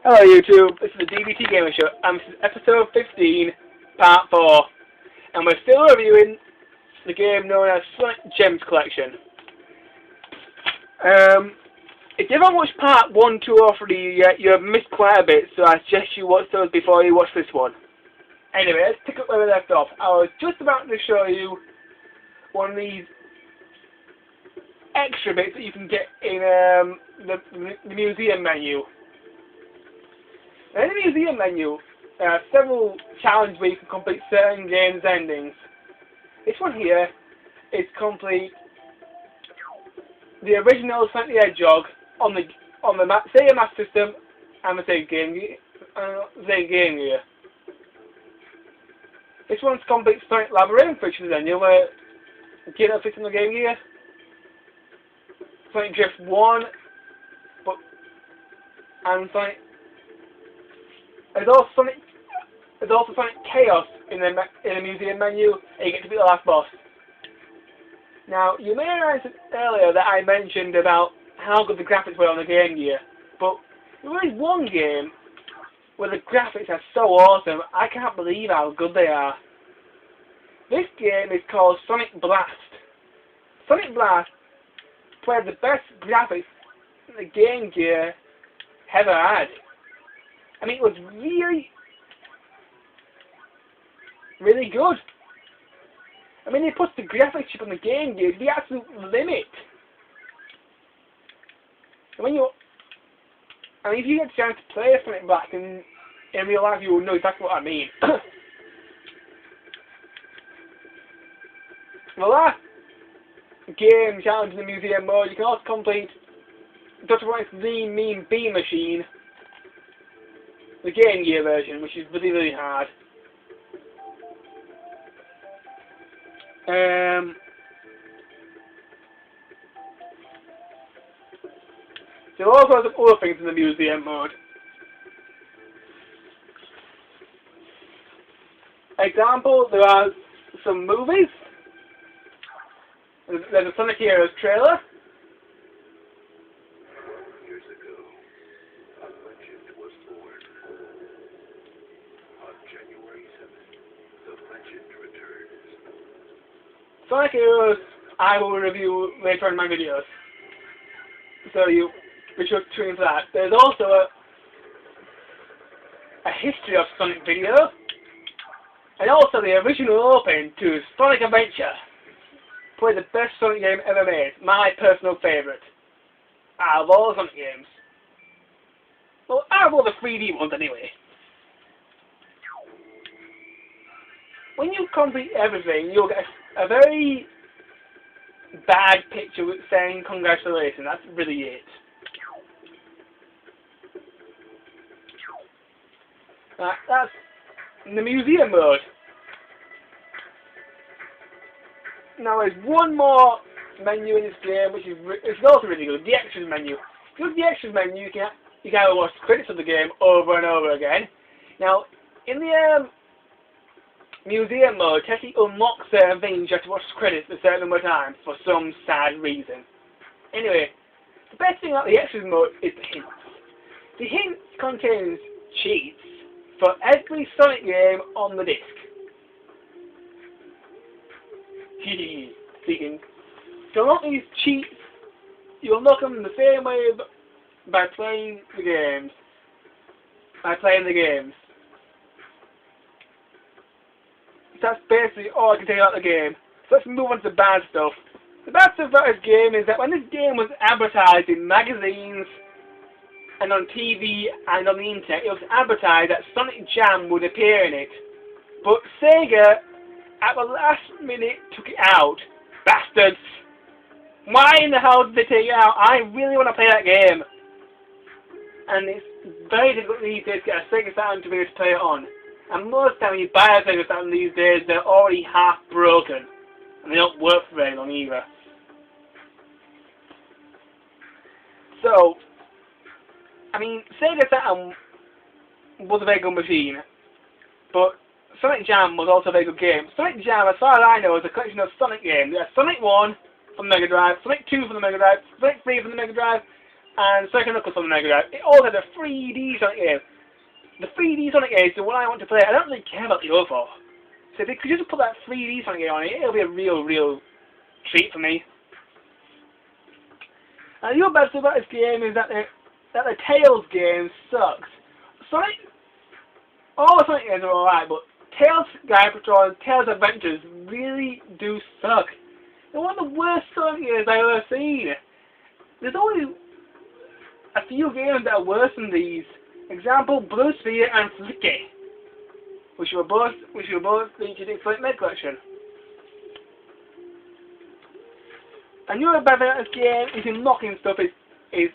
Hello YouTube, this is the D.B.T Gaming Show, and this is episode 15, part 4, and we're still reviewing the game known as Sonic GEME Collection. If you haven't watched part 1, 2 or 3 yet, you have missed quite a bit, so I suggest you watch those before you watch this one. Anyway, let's pick up where we left off. I was just about to show you one of these extra bits that you can get in the museum menu. In the museum menu, there are several challenges where you can complete certain games' endings. This one here is complete the original Sonic the Hedgehog on the Sega Master System and the Sega Game Gear. This one's complete Sonic Labyrinth, which is a newer game that fits in the Game Gear. Sonic Drift 1, and Sonic. There's also Sonic Chaos in the museum menu, and you get to beat the last boss. Now, you may have noticed earlier that I mentioned about how good the graphics were on the Game Gear, but there is one game where the graphics are so awesome, I can't believe how good they are. This game is called Sonic Blast. Sonic Blast played the best graphics the Game Gear ever had. I mean, it was really good. I mean, they put the graphics chip on the Game Gear to the absolute limit. And if you get a chance to play Sonic Blast in real life, you will know exactly what I mean. The last game challenge in the museum mode, you can also complete Dr. Wright's Lean Mean Bean Machine, the Game Gear version, which is really, really hard. There are also some other things in the museum mode. Example, there are some movies. There's a Sonic Heroes trailer. Years ago, a legend was born. On January 7th, the legend returns. Sonic Heroes I will review later in my videos, so you be sure to tune into that. There's also a history of Sonic video, and also the original opening to Sonic Adventure. Probably the best Sonic game ever made, my personal favourite out of all the Sonic games. Well, out of all the 3D ones anyway. When you complete everything, you'll get a very bad picture saying congratulations. That's really it. That's in the museum mode. Now there's one more menu in this game which is also really good, the extras menu. If you look at the extras menu, you can either watch the credits of the game over and over again. Now, in the museum mode, to actually unlock certain things, you have to watch the credits a certain number of times for some sad reason. Anyway, the best thing about the extras mode is the hints. The hints contains cheats for every Sonic game on the disc. Speaking. To unlock these cheats, you unlock them the same way by playing the games. That's basically all I can tell you about the game. So let's move on to the bad stuff. The bad stuff about this game is that when this game was advertised in magazines and on TV and on the internet, it was advertised that Sonic Jam would appear in it. But Sega, at the last minute, took it out. Bastards! Why in the hell did they take it out? I really want to play that game. And it's very difficult these days to get a Sega Saturn to be able to play it on. And most of the time when you buy a Sega Saturn these days, they're already half broken. And they don't work for very long either. So, I mean, Sega Saturn was a very good machine. But Sonic Jam was also a very good game. Sonic Jam, as far as I know, is a collection of Sonic games. There's Sonic 1 from the Mega Drive, Sonic 2 from the Mega Drive, Sonic 3 from the Mega Drive, and Sonic & Knuckles on the Mega Drive. It also had a 3D Sonic game. The 3D Sonic game is the one I want to play. I don't really care about the other four. So if they could just put that 3D Sonic game on it, it'll be a real treat for me. And the other bad thing about this game is that the Tails game sucks. All the Sonic games are alright, but Tails Sky Patrol and Tails Adventures really do suck. They're one of the worst Sonic games I've ever seen. There's only a few games that are worse than these. Example, Blue Sphere and Flicky, which were both featured in Sonic Med Collection. And the other bad thing about this game is unlocking stuff is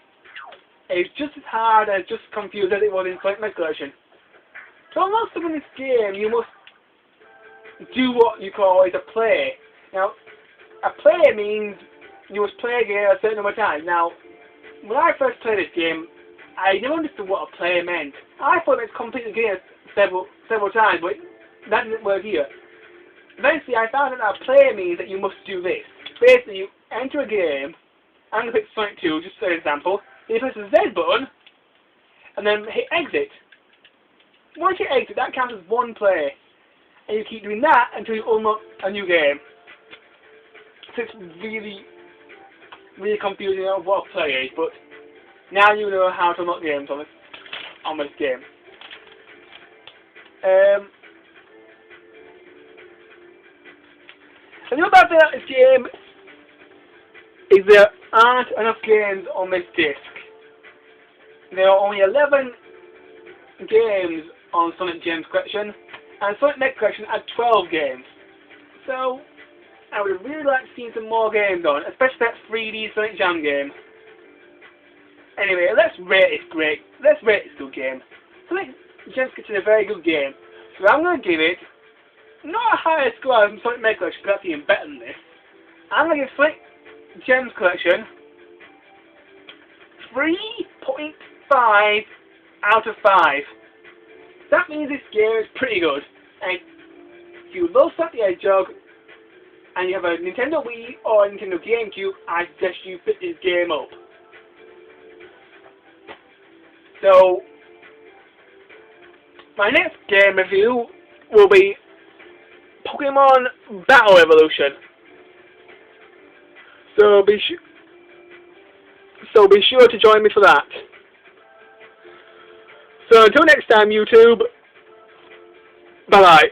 just as hard and just confused as it was in Sonic Med Collection. To unlock stuff in this game, you must do what you call a play. Now, a play means you must play a game a certain number of times. Now, when I first played this game, I never understood what a play meant. I thought it was complete the game several times, but that didn't work here. Eventually, I found out that a play means that you must do this. Basically, you enter a game. I'm going to pick Sonic 2, just for example. You press the Z button, and then hit exit. Once you exit, that counts as one play. And you keep doing that until you unlock a new game. So it's really confusing on what a play is, but now you know how to unlock games on this game. And the other bad thing about this game is there aren't enough games on this disc. There are only 11 games on Sonic Gems Collection, and Sonic Med Collection had 12 games. So, I would really like to see some more games on, especially that 3D Sonic Jam game. Anyway, let's rate this good game. Sonic Gems Collection is a very good game, so I'm going to give it not a higher score than Sonic Med Collection, because that's even better than this. I'm going to give Sonic Gems Collection 3.5 out of 5. That means this game is pretty good. And if you love Sonic the Hedgehog and you have a Nintendo Wii or a Nintendo GameCube, I suggest you pick this game up. So, my next game review will be Pokemon Battle Evolution. So be sure to join me for that. So until next time, YouTube, bye bye.